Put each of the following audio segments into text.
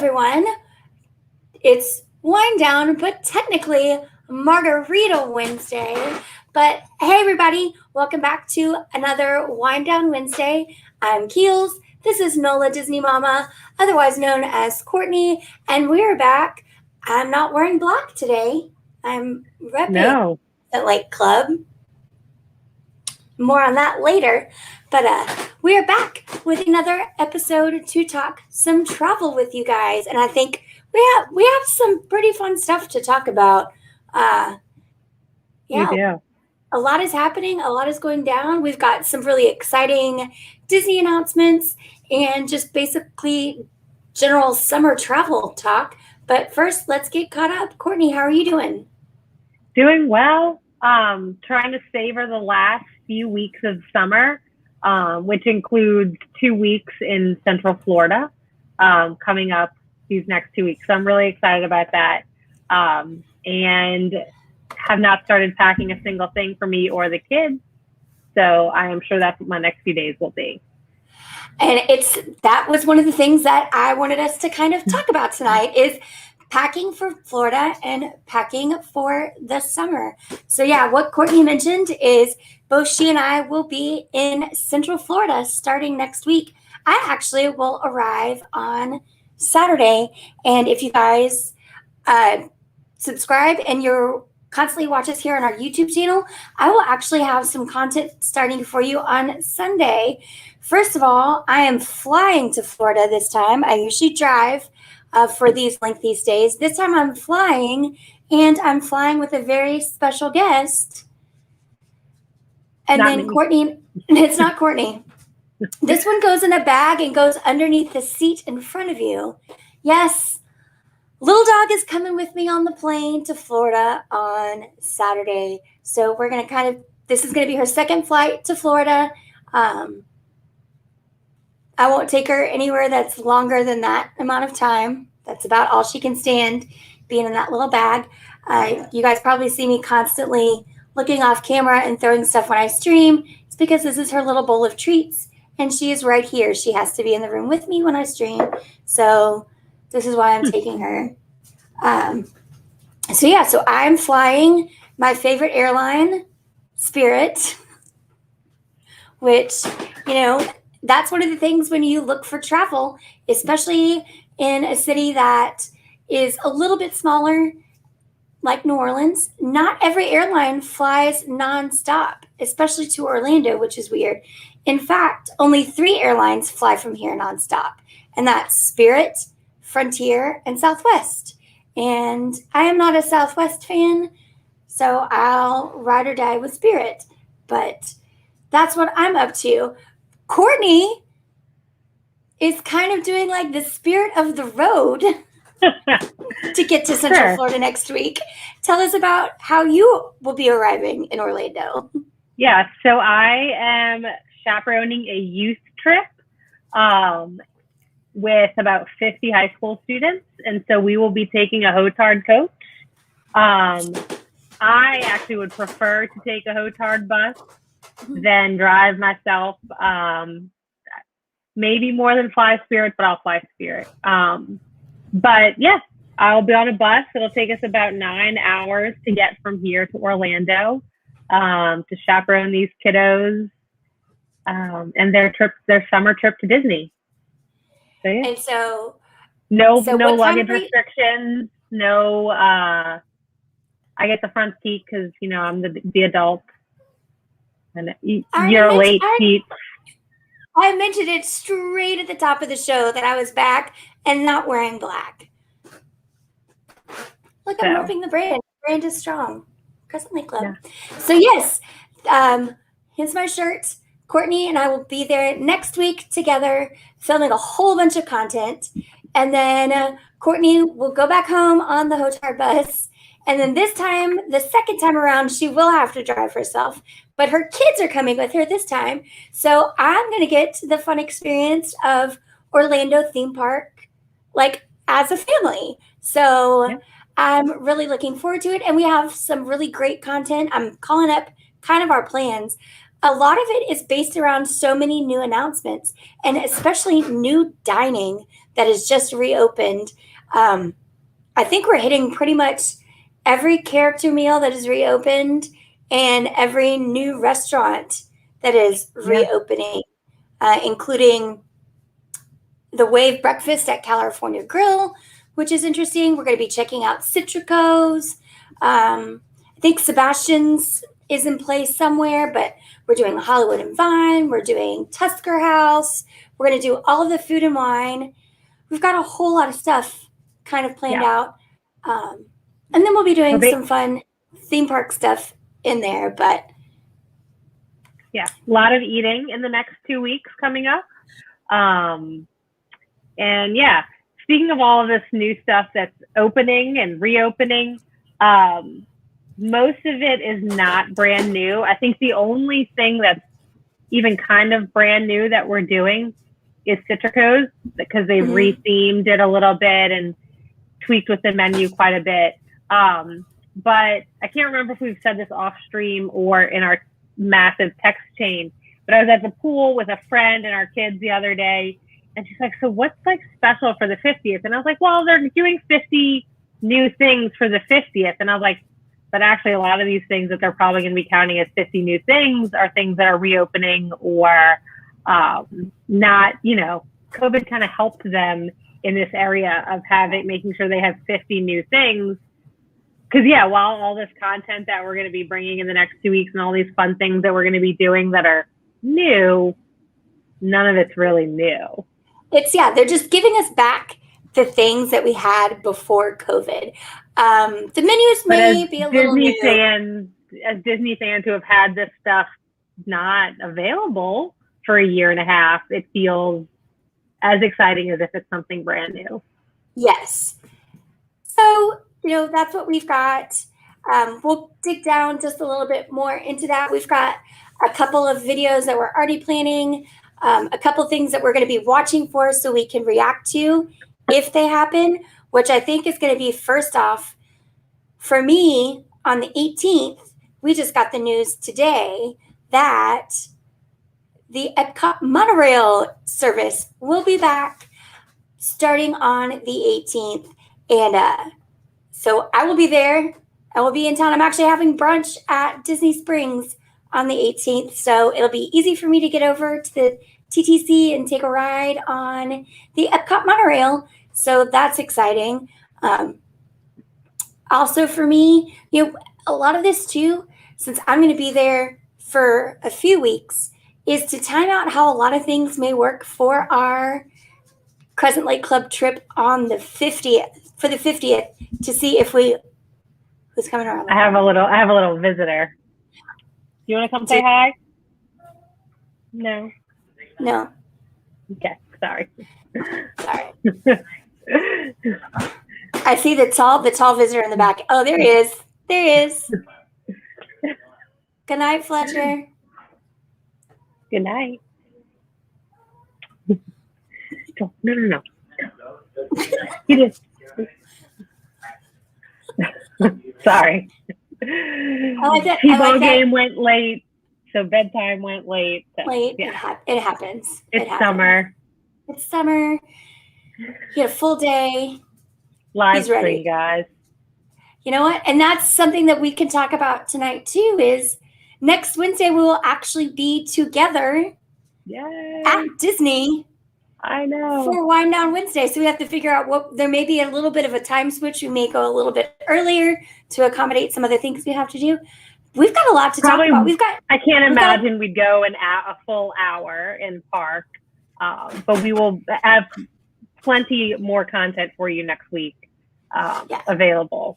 everyone. It's wind down, but technically Margarita Wednesday. But hey, everybody, welcome back to another Wind Down Wednesday. I'm Keels. This is Nola Disney Mama, otherwise known as Courtney, and we're back. I'm not wearing black today. I'm repping the Lake Club. More on that later. But we are back with another episode to talk some travel with you guys, and I think we have some pretty fun stuff to talk about. We do. A lot is happening. A lot is going down. We've got some really exciting Disney announcements and just basically general summer travel talk. But first, let's get caught up. Courtney, how are you doing? Doing well. Trying to savor the last few weeks of summer, which includes 2 weeks in Central Florida coming up these next 2 weeks. So I'm really excited about that. And have not started packing a single thing for me or the kids. So I am sure that's what my next few days will be. And that was one of the things that I wanted us to kind of talk about tonight is packing for Florida and packing for the summer. So yeah, what Courtney mentioned is both she and I will be in Central Florida starting next week. I actually will arrive on Saturday. And if you guys subscribe and you're constantly watch us here on our YouTube channel, I will actually have some content starting for you on Sunday. First of all, I am flying to Florida this time. I usually drive for these lengthy stays. This time I'm flying, and I'm flying with a very special guest. And Not then me. Courtney, it's not Courtney. This one goes in a bag and goes underneath the seat in front of you. Yes, Little Dog is coming with me on the plane to Florida on Saturday. So we're going to this is going to be her second flight to Florida. I won't take her anywhere that's longer than that amount of time. That's about all she can stand being in that little bag. You guys probably see me constantly looking off camera and throwing stuff when I stream. It's because this is her little bowl of treats, and she is right here. She has to be in the room with me when I stream. So this is why I'm taking her. So I'm flying my favorite airline, Spirit, which, that's one of the things when you look for travel, especially in a city that is a little bit smaller, like New Orleans. Not every airline flies nonstop, especially to Orlando, which is weird. In fact, only 3 airlines fly from here nonstop, and that's Spirit, Frontier, and Southwest. And I am not a Southwest fan, so I'll ride or die with Spirit. But that's what I'm up to. Courtney is kind of doing like the Spirit of the road to get to Central Florida next week. Tell us about how you will be arriving in Orlando. Yeah, so I am chaperoning a youth trip with about 50 high school students. And so we will be taking a Hotard coach. I actually would prefer to take a Hotard bus than drive myself. Maybe more than fly Spirit, but I'll fly Spirit. But yes, I'll be on a bus. It'll take us about 9 hours to get from here to Orlando to chaperone these kiddos and their summer trip to Disney. So, yeah. And so no luggage restrictions. No, I get the front seat because I'm the adult, and you're late seat. I mentioned it straight at the top of the show that I was back and not wearing black. Look, I'm repping the brand. The brand is strong. Crescent Lake Club. Yeah. So yes, here's my shirt. Courtney and I will be there next week together, filming a whole bunch of content. And then Courtney will go back home on the Hotard bus. And then this time, the second time around, she will have to drive herself. But her kids are coming with her this time. So I'm going to get the fun experience of Orlando theme park, like as a family. So I'm really looking forward to it. And we have some really great content. I'm calling up kind of our plans a lot of it is based around so many new announcements, and especially new dining that has just reopened. I think we're hitting pretty much every character meal that is reopened and every new restaurant that is reopening, including the Wave Breakfast at California Grill, which is interesting. We're going to be checking out Citrico's. I think Sebastian's is in place somewhere, but we're doing Hollywood and Vine. We're doing Tusker House. We're going to do all of the food and wine. We've got a whole lot of stuff kind of planned out. And then we'll be doing some fun theme park stuff in there. But yeah, a lot of eating in the next 2 weeks coming up. And yeah, speaking of all of this new stuff that's opening and reopening, most of it is not brand new. I think the only thing that's even kind of brand new that we're doing is Citrico's, because they've rethemed it a little bit and tweaked with the menu quite a bit. But I can't remember if we've said this off stream or in our massive text chain, but I was at the pool with a friend and our kids the other day, and she's like, so what's like special for the 50th? And I was like, well, they're doing 50 new things for the 50th. And I was like, but actually a lot of these things that they're probably going to be counting as 50 new things are things that are reopening or not, you know, COVID kind of helped them in this area of making sure they have 50 new things. Because yeah, while all this content that we're going to be bringing in the next 2 weeks and all these fun things that we're going to be doing that are new, none of it's really new. They're just giving us back the things that we had before COVID. The menus may be a little new. As Disney fans who have had this stuff not available for a year and a half, it feels as exciting as if it's something brand new. Yes. So, you know, that's what we've got. We'll dig down just a little bit more into that. We've got a couple of videos that we're already planning, a couple things that we're going to be watching for so we can react to if they happen, which I think is going to be first off, for me, on the 18th, we just got the news today that the Epcot monorail service will be back starting on the 18th. And so I will be there. I will be in town. I'm actually having brunch at Disney Springs on the 18th. So it'll be easy for me to get over to the TTC and take a ride on the Epcot monorail. So that's exciting. Also for me, you know, a lot of this too, since I'm going to be there for a few weeks, is to time out how a lot of things may work for our Crescent Lake Club trip on the 50th, for the 50th, to see if who's coming around. I have a little visitor. You want to come say hi? No. Okay, sorry. I see the tall visitor in the back. Oh, there he is. Good night, Fletcher. Good night. No. He did. Sorry. T-ball game went late, so bedtime went late. So, yeah. It happens. It's summer. It's summer. He had a full day. Live stream, guys. You know what? And that's something that we can talk about tonight too, is next Wednesday we will actually be together at Disney. I know. For Wind Down Wednesday. So we have to figure out there may be a little bit of a time switch. We may go a little bit earlier to accommodate some other things we have to do. We've got a lot to talk about. I can't imagine we'd go a full hour in park, but we will have plenty more content for you next week available.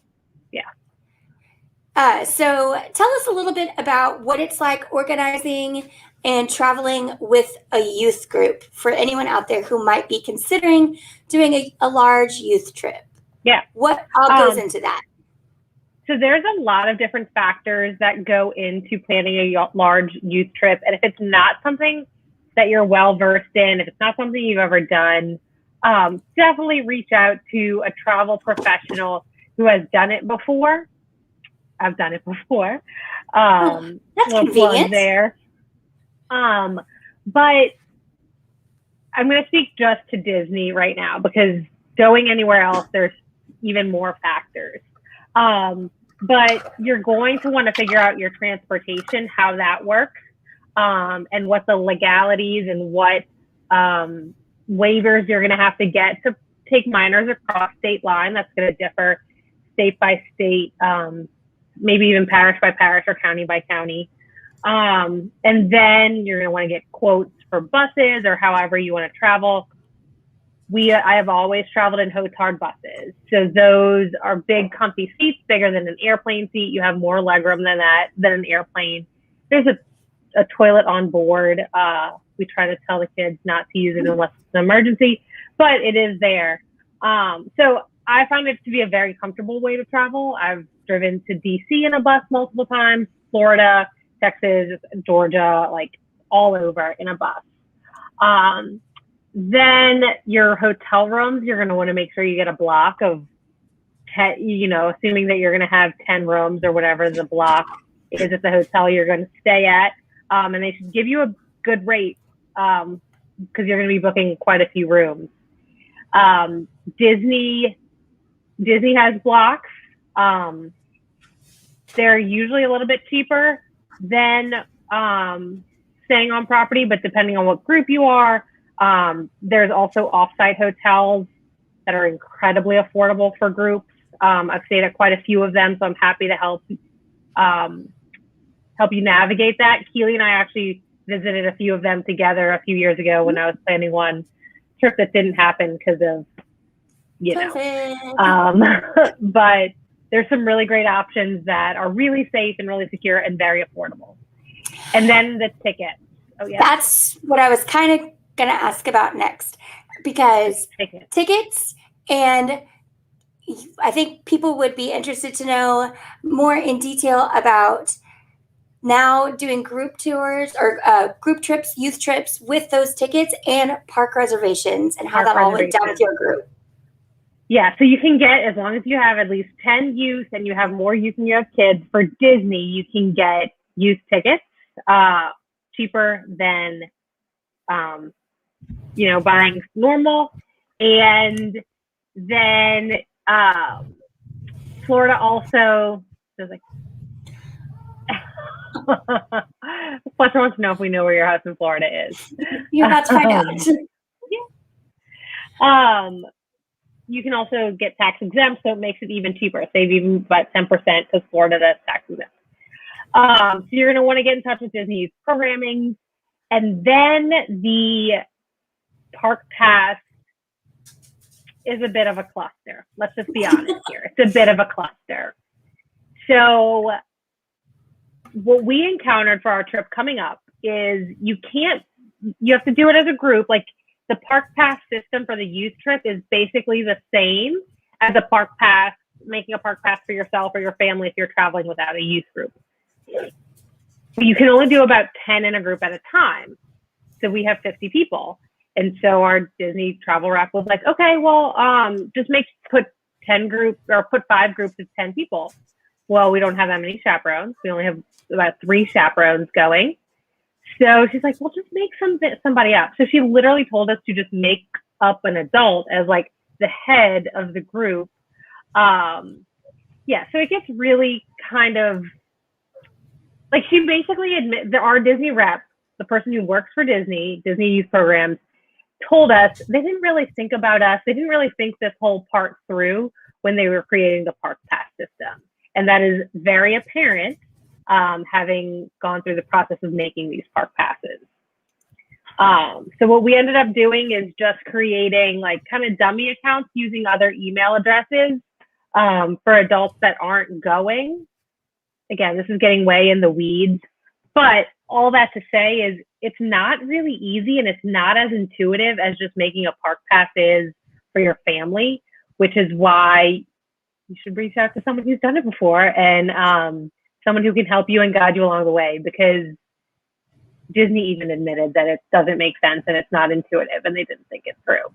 Yeah. So tell us a little bit about what it's like organizing and traveling with a youth group for anyone out there who might be considering doing a large youth trip. Yeah. What all goes into that? So there's a lot of different factors that go into planning a large youth trip. And if it's not something that you're well versed in, if it's not something you've ever done, definitely reach out to a travel professional who has done it before. I've done it before. That's convenient. There. But I'm going to speak just to Disney right now because going anywhere else, there's even more factors. But you're going to want to figure out your transportation, how that works, and what the legalities and what waivers you're going to have to get to take minors across state line. That's going to differ state by state, maybe even parish by parish or county by county. And then you're going to want to get quotes for buses or however you want to travel. I have always traveled in Hotard buses. So those are big, comfy seats, bigger than an airplane seat. You have more legroom than an airplane. There's a toilet on board. We try to tell the kids not to use it unless it's an emergency, but it is there. So I found it to be a very comfortable way to travel. I've driven to DC in a bus multiple times, Florida, Texas, Georgia, like all over in a bus. Then your hotel rooms, you're going to want to make sure you get a block of 10, assuming that you're going to have 10 rooms or whatever the block is at the hotel you're going to stay at. And they should give you a good rate because you're going to be booking quite a few rooms. Disney has blocks. They're usually a little bit cheaper than staying on property, but depending on what group you are, there's also offsite hotels that are incredibly affordable for groups. I've stayed at quite a few of them, so I'm happy to help you navigate that. Keely and I actually visited a few of them together a few years ago when I was planning one trip that didn't happen because of, but there's some really great options that are really safe and really secure and very affordable. And then the tickets. Oh yeah. That's what I was kind of going to ask about next, because tickets, and I think people would be interested to know more in detail about now doing group tours or group trips, youth trips with those tickets and park reservations and how that all went down with your group. Yeah, so you can get, as long as you have at least 10 youth and you have more youth than you have kids, for Disney, you can get youth tickets cheaper than buying normal. And then Florida also does like Fletcher wants to know if we know where your house in Florida is. You're about to find out. Yeah. You can also get tax exempt, so it makes it even cheaper. Save even about 10% because Florida does tax exempt. So you're going to want to get in touch with Disney's programming. And then the park pass is a bit of a cluster. Let's just be honest here. It's a bit of a cluster. So what we encountered for our trip coming up is you have to do it as a group. Like the park pass system for the youth trip is basically the same as a park pass, making a park pass for yourself or your family if you're traveling without a youth group. You can only do about 10 in a group at a time. So we have 50 people. And so our Disney travel rep was like, okay, well, just put 10 groups or put 5 groups of 10 people. Well, we don't have that many chaperones. We only have about 3 chaperones going. So she's like, well, just make somebody up. So she literally told us to just make up an adult as like the head of the group. So it gets really kind of like, she basically our Disney rep, the person who works for Disney youth programs, told us they didn't really think about us. They didn't really think this whole part through when they were creating the park pass system. And that is very apparent, having gone through the process of making these park passes. So what we ended up doing is just creating like kind of dummy accounts using other email addresses for adults that aren't going. Again, this is getting way in the weeds, but all that to say is it's not really easy and it's not as intuitive as just making a park pass is for your family, which is why you should reach out to someone who's done it before and someone who can help you and guide you along the way, because Disney even admitted that it doesn't make sense and it's not intuitive and they didn't think it through.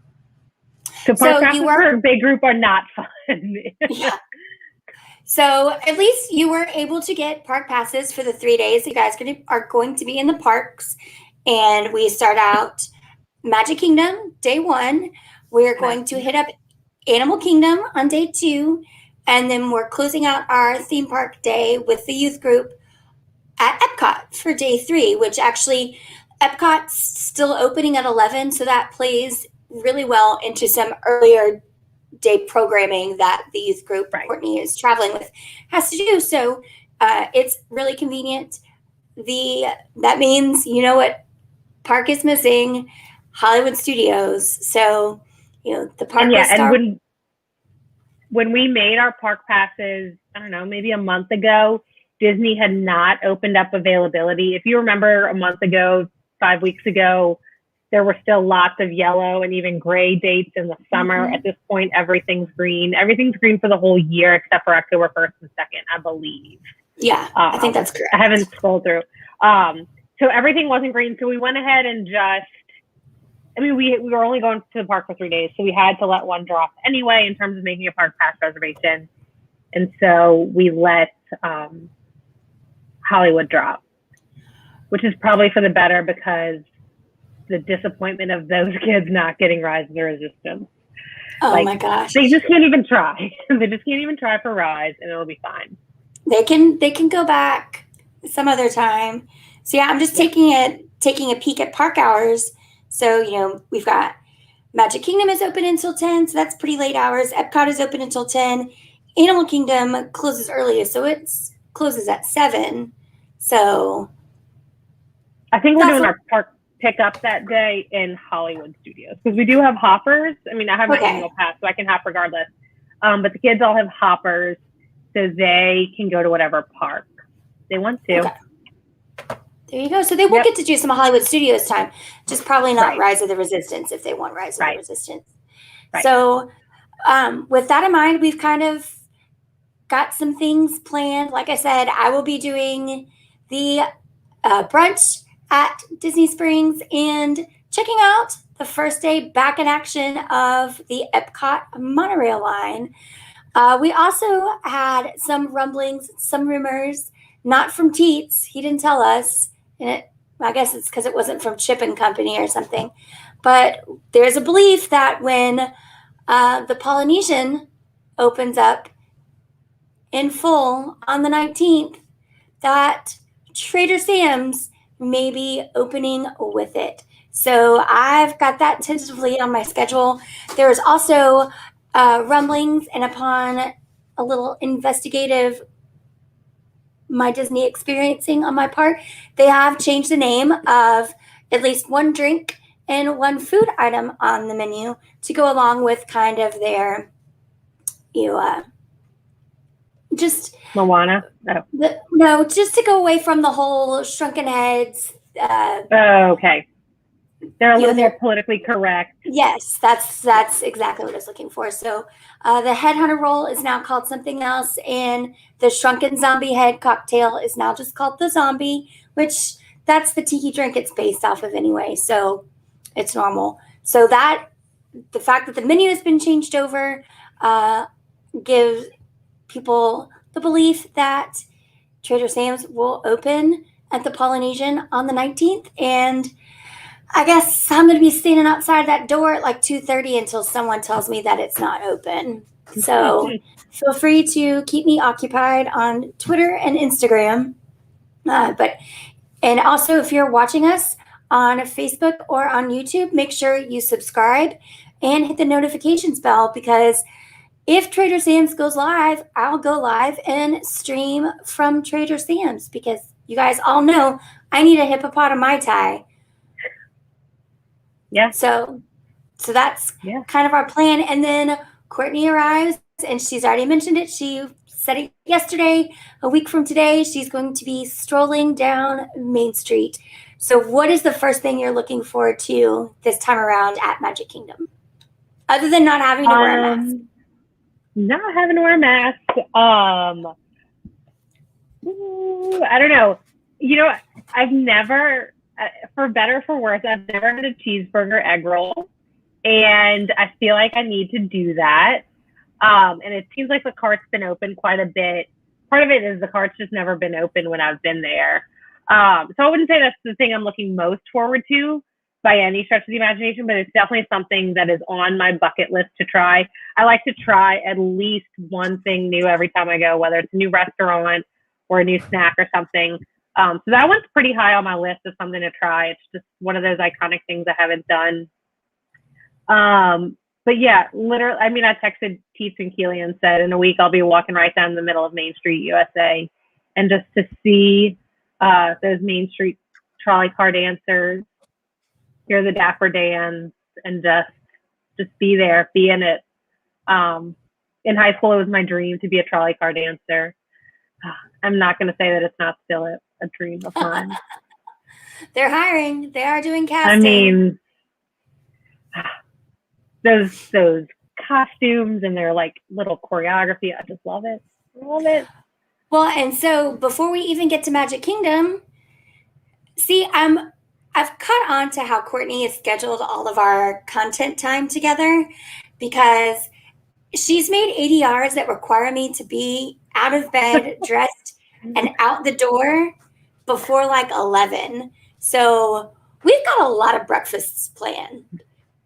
So park passes for a big group are not fun. Yeah. So at least you were able to get park passes for the 3 days. You guys are going to be in the parks. And we start out Magic Kingdom, day 1. We're going to hit up Animal Kingdom on day 2. And then we're closing out our theme park day with the youth group at Epcot for day 3, which actually Epcot's still opening at 11. So that plays really well into some earlier day programming that the youth group Courtney is traveling with has to do. So it's really convenient. That means, you know what park is missing? Hollywood Studios. So, the park and will start. And when we made our park passes, I don't know, maybe a month ago, Disney had not opened up availability. If you remember a month ago, 5 weeks ago, there were still lots of yellow and even gray dates in the summer. At this point, everything's green. Everything's green for the whole year except for October 1st and 2nd, I believe. Yeah, I think that's correct. I haven't scrolled through. So everything wasn't green. So we went ahead and we were only going to the park for 3 days. So we had to let one drop anyway in terms of making a park pass reservation. And so we let Hollywood drop, which is probably for the better because the disappointment of those kids not getting Rise of the Resistance. Oh my gosh. They just can't even try. They just can't even try for Rise and it'll be fine. They can go back some other time. So yeah, I'm just taking a peek at park hours. So, we've got Magic Kingdom is open until 10, so that's pretty late hours. Epcot is open until 10. Animal Kingdom closes earlier, so it closes at 7. So I think we're doing our park pickup that day in Hollywood Studios because we do have hoppers. I mean, I have my annual pass, so I can hop regardless. But the kids all have hoppers, so they can go to whatever park they want to. Okay. There you go. So they will get to do some Hollywood Studios time, just probably not Rise of the Resistance if they want Rise of the Resistance. Right. So with that in mind, we've kind of got some things planned. Like I said, I will be doing the brunch at Disney Springs and checking out the first day back in action of the Epcot monorail line. We also had some rumblings, some rumors, not from Teets. He didn't tell us. And I guess it's because it wasn't from Chip and Company or something. But there's a belief that when the Polynesian opens up in full on the 19th, that Trader Sam's may be opening with it. So I've got that tentatively on my schedule. There's also rumblings, and upon a little investigative My Disney experiencing on my part, they have changed the name of at least one drink and one food item on the menu to go along with kind of their, just Moana. No, just to go away from the whole shrunken heads. Okay. They're a little more politically correct. Yes, that's exactly what I was looking for. So the headhunter roll is now called something else, and the shrunken zombie head cocktail is now just called the zombie, which that's the tiki drink it's based off of anyway. So it's normal. So that the fact that the menu has been changed over gives people the belief that Trader Sam's will open at the Polynesian on the 19th, and I guess I'm going to be standing outside that door at like 2:30 until someone tells me that it's not open. So feel free to keep me occupied on Twitter and Instagram. And also, if you're watching us on Facebook or on YouTube, make sure you subscribe and hit the notifications bell, because if Trader Sam's goes live, I'll go live and stream from Trader Sam's, because you guys all know I need a hippopotami Mai Tai. Yeah. So that's kind of our plan. And then Courtney arrives, and she's already mentioned it. She said it yesterday. A week from today, she's going to be strolling down Main Street. So what is the first thing you're looking forward to this time around at Magic Kingdom, other than not having to wear a mask? Not having to wear a mask. I don't know. I've never, for better or for worse, I've never had a cheeseburger egg roll, and I feel like I need to do that. And it seems like the cart's been open quite a bit. Part of it is the cart's just never been open when I've been there. So I wouldn't say that's the thing I'm looking most forward to by any stretch of the imagination, but it's definitely something that is on my bucket list to try. I like to try at least one thing new every time I go, whether it's a new restaurant or a new snack or something. So that one's pretty high on my list of something to try. It's just one of those iconic things I haven't done. But yeah, literally, I mean, I texted Keats and Keely and said, in a week, I'll be walking right down the middle of Main Street, USA. And just to see those Main Street trolley car dancers, hear the Dapper dance, and just be there, be in it. In high school, it was my dream to be a trolley car dancer. I'm not going to say that it's not still a dream of mine. They're hiring. They are doing casting. I mean, those costumes and their like little choreography, I just love it. I love it. Well, and so before we even get to Magic Kingdom, see, I've caught on to how Courtney has scheduled all of our content time together, because she's made ADRs that require me to be out of bed, dressed, and out the door before like 11. So we've got a lot of breakfasts planned.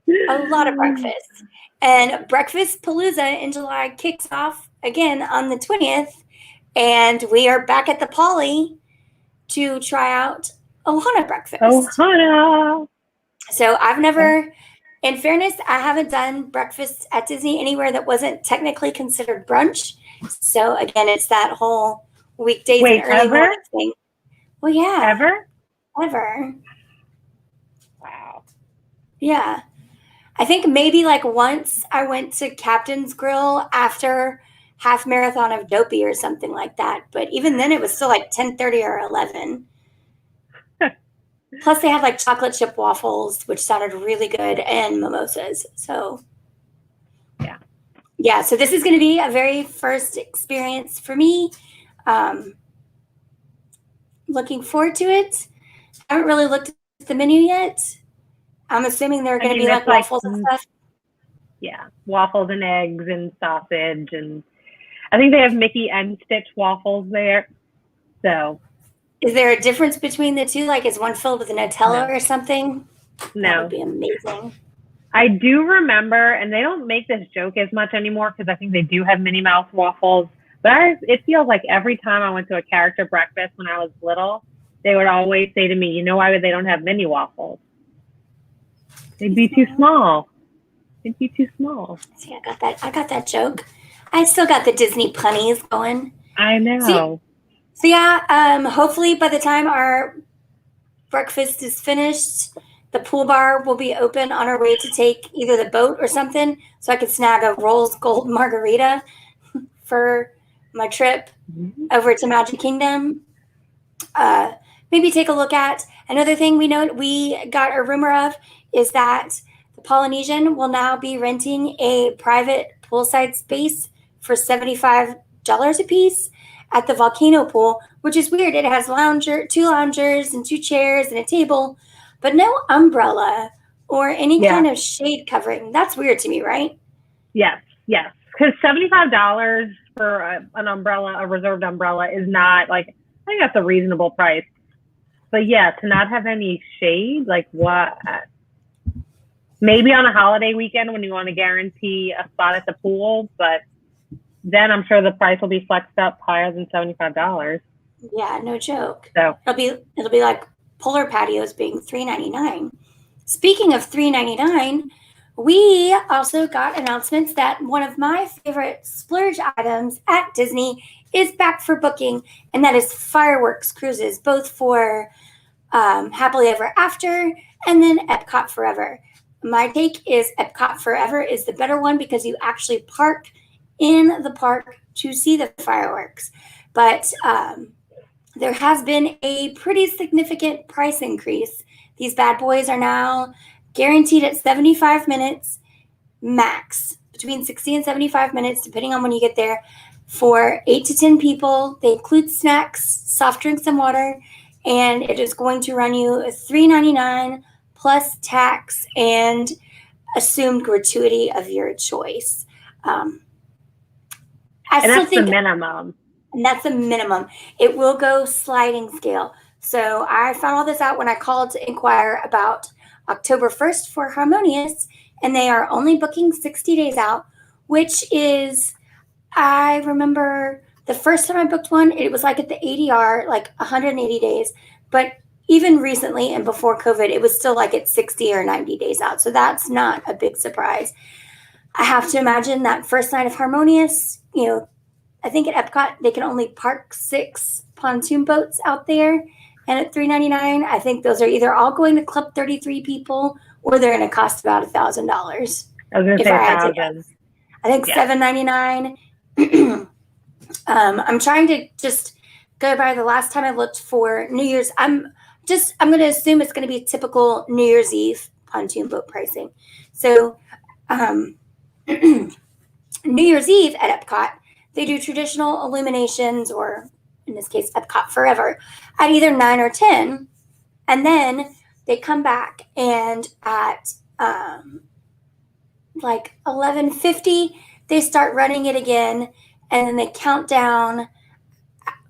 A lot of breakfast. And Breakfast Palooza in July kicks off again on the 20th. And we are back at the Poly to try out Ohana breakfast. Ohana. So I've never, in fairness, I haven't done breakfast at Disney anywhere that wasn't technically considered brunch. So again, it's that whole weekdays and early morning thing. Well, yeah. Ever? Wow. Yeah. I think maybe like once I went to Captain's Grill after half marathon of Dopey or something like that. But even then it was still like 10:30 or 11. Plus they had like chocolate chip waffles, which sounded really good, and mimosas. So yeah. So this is going to be a very first experience for me. Looking forward to it. I haven't really looked at the menu yet. I'm assuming there are going to be like waffles and stuff. Yeah, waffles and eggs and sausage, and I think they have Mickey and Stitch waffles there. So, is there a difference between the two? Like, is one filled with Nutella or something? No, that would be amazing. I do remember, and they don't make this joke as much anymore because I think they do have Minnie Mouse waffles. But it feels like every time I went to a character breakfast when I was little, they would always say to me, "You know why they don't have mini waffles? They'd be too small. It'd be too small." See, I got that joke. I still got the Disney punnies going. I know. So yeah, hopefully by the time our breakfast is finished, the pool bar will be open on our way to take either the boat or something, so I could snag a Rolls Gold margarita for my trip over to Magic Kingdom. Maybe take a look at another thing we got a rumor of is that the Polynesian will now be renting a private poolside space for $75 a piece at the volcano pool, which is weird. It has two loungers and 2 chairs and a table, but no umbrella or any kind of shade covering. That's weird to me, right? Yes. Because $75 for an umbrella, a reserved umbrella, is not like, I think that's a reasonable price. But yeah, to not have any shade, like what? Maybe on a holiday weekend when you want to guarantee a spot at the pool, but then I'm sure the price will be flexed up higher than $75. Yeah, no joke. So it'll be like polar patios being $3.99. Speaking of $3.99, we also got announcements that one of my favorite splurge items at Disney is back for booking, and that is fireworks cruises, both for Happily Ever After and then Epcot Forever. My take is Epcot Forever is the better one because you actually park in the park to see the fireworks. But there has been a pretty significant price increase. These bad boys are now guaranteed at 75 minutes max, between 60 and 75 minutes, depending on when you get there, for 8 to 10 people. They include snacks, soft drinks, and water, and it is going to run you $3.99 plus tax and assumed gratuity of your choice. I And still that's the think minimum. that's the minimum. It will go sliding scale. So I found all this out when I called to inquire about October 1st for Harmonious, and they are only booking 60 days out, which is, I remember the first time I booked one, it was like at the ADR, like 180 days. But even recently and before COVID, it was still like at 60 or 90 days out. So that's not a big surprise. I have to imagine that first night of Harmonious, I think at Epcot they can only park 6 pontoon boats out there, and at $3.99, I think those are either all going to Club 33 people or they're going to cost about $1,000. I was going to If say I had to 1,000. guess, I think $7.99. I'm trying to just go by the last time I looked for New Year's. I'm going to assume it's going to be typical New Year's Eve pontoon boat pricing. So, New Year's Eve at Epcot, they do traditional illuminations, or in this case, Epcot Forever, at either 9 or 10. And then they come back and at like 11:50, they start running it again. And then they count down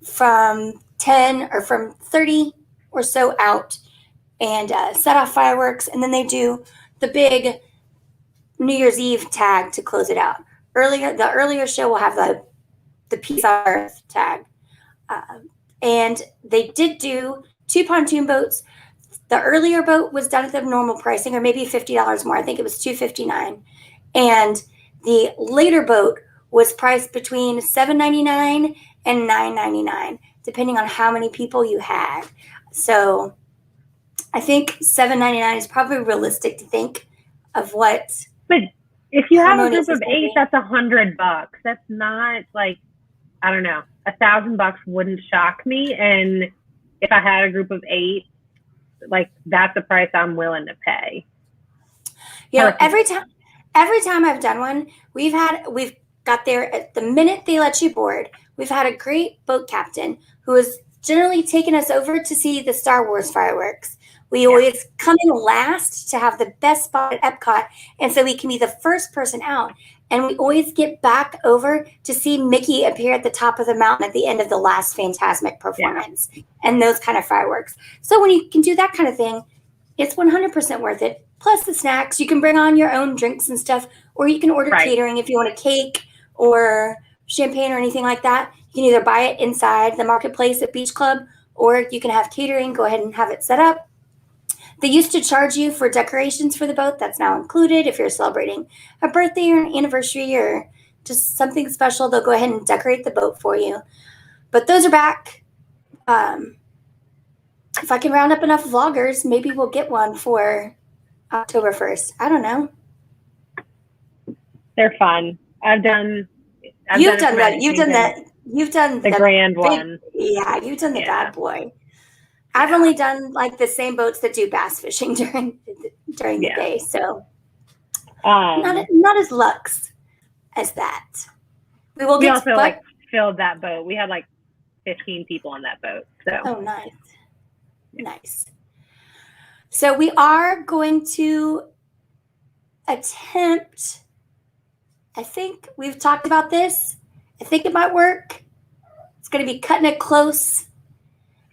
from 10 or from 30 or so out and set off fireworks. And then they do the big New Year's Eve tag to close it out. The earlier show will have the Peace on Earth tag. And they did do 2 pontoon boats. The earlier boat was done at the normal pricing, or maybe $50 more. I think it was $259. And the later boat was priced between $7.99 and $9.99, depending on how many people you had. So I think $7.99 is probably realistic to think of what. But if you have a Harmonious group is of gonna 8, be. that's $100. That's not like, I don't know, $1,000 wouldn't shock me. And if I had a group of 8, like that's the price I'm willing to pay. Every time I've done one, we've got there at the minute they let you board. We've had a great boat captain who has generally taken us over to see the Star Wars fireworks. We always come in last to have the best spot at Epcot, and so we can be the first person out. And we always get back over to see Mickey appear at the top of the mountain at the end of the last Fantasmic performance, and those kind of fireworks. So when you can do that kind of thing, it's 100% worth it. Plus the snacks, you can bring on your own drinks and stuff, or you can order catering if you want a cake or champagne or anything like that. You can either buy it inside the marketplace at Beach Club, or you can have catering. Go ahead and have it set up. They used to charge you for decorations for the boat. That's now included. If you're celebrating a birthday or an anniversary or just something special, they'll go ahead and decorate the boat for you. But those are back. If I can round up enough vloggers, maybe we'll get one for October 1st. I don't know. They're fun. You've done the grand one. Yeah, you've done the bad boy. I've only done like the same boats that do bass fishing during the day, so not as luxe as that. We also filled that boat. We had like 15 people on that boat. So nice. So we are going to attempt. I think we've talked about this. I think it might work. It's going to be cutting it close.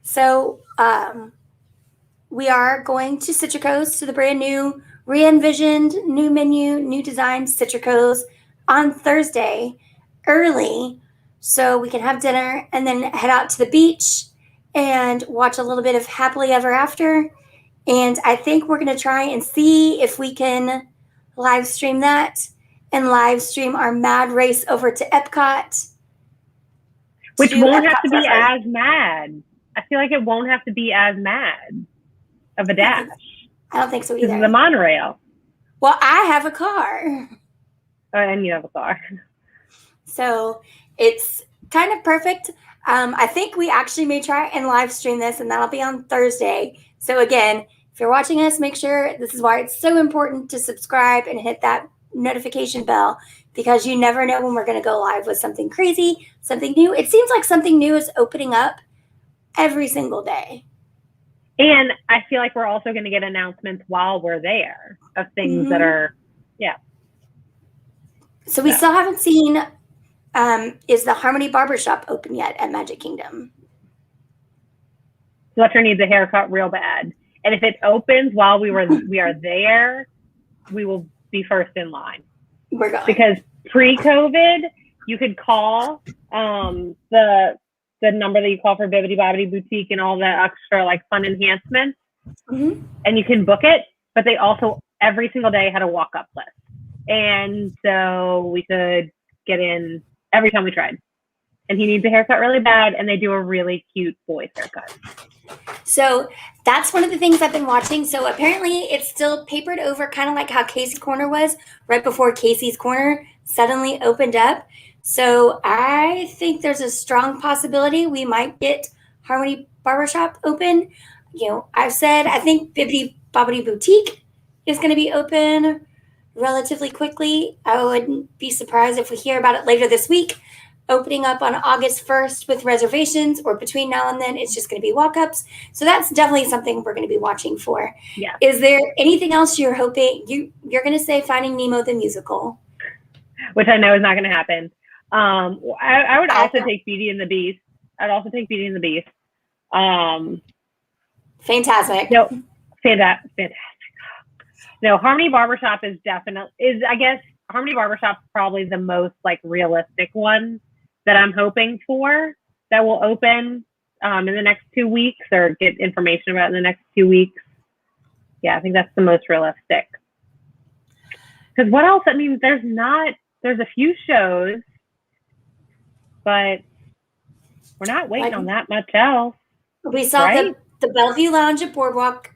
So we are going to Citrico's, to the brand new, re-envisioned, new menu, new design Citrico's on Thursday early, so we can have dinner and then head out to the beach and watch a little bit of Happily Ever After. And I think we're going to try and see if we can live stream that and live stream our mad race over to Epcot. Which won't have to be as mad. I feel like it won't have to be as mad of a dash. I don't think so either. This is the monorail. Well, I have a car. And you have a car. So it's kind of perfect. I think we actually may try and live stream this, and that'll be on Thursday. So again, if you're watching us, make sure, this is why it's so important to subscribe and hit that notification bell, because you never know when we're going to go live with something crazy, something new. It seems like something new is opening up every single day. And I feel like we're also going to get announcements while we're there of things that are, So we still haven't seen Is the Harmony Barbershop open yet at Magic Kingdom? Fletcher needs a haircut real bad. And if it opens while we are there, we will be first in line. We're going. Because pre-COVID, you could call the number that you call for Bibbidi Bobbidi Boutique and all the extra like fun enhancements, and you can book it. But they also every single day had a walk-up list, and so we could get in every time we tried. And he needs a haircut really bad, and they do a really cute boy's haircut. So that's one of the things I've been watching. So apparently it's still papered over, kind of like how Casey's Corner was right before Casey's Corner suddenly opened up. So I think there's a strong possibility we might get Harmony Barbershop open. You know, I've said I think Bibbidi Bobbidi Boutique is going to be open relatively quickly. I wouldn't be surprised if we hear about it later this week, opening up on August 1st with reservations, or between now and then it's just going to be walk-ups. So that's definitely something we're going to be watching for. Yeah. Is there anything else you're hoping you're going to say Finding Nemo the musical? Which I know is not going to happen. I would also take Beauty and the Beast. I'd also take Beauty and the Beast. Fantastic. No, fantastic. No, Harmony Barbershop is I guess Harmony Barbershop is probably the most like realistic one that I'm hoping for that will open in the next 2 weeks, or get information about in the next 2 weeks. Yeah, I think that's the most realistic. Because what else? I mean, there's a few shows, but we're not waiting on that much else. We saw right? the Bellevue Lounge at Boardwalk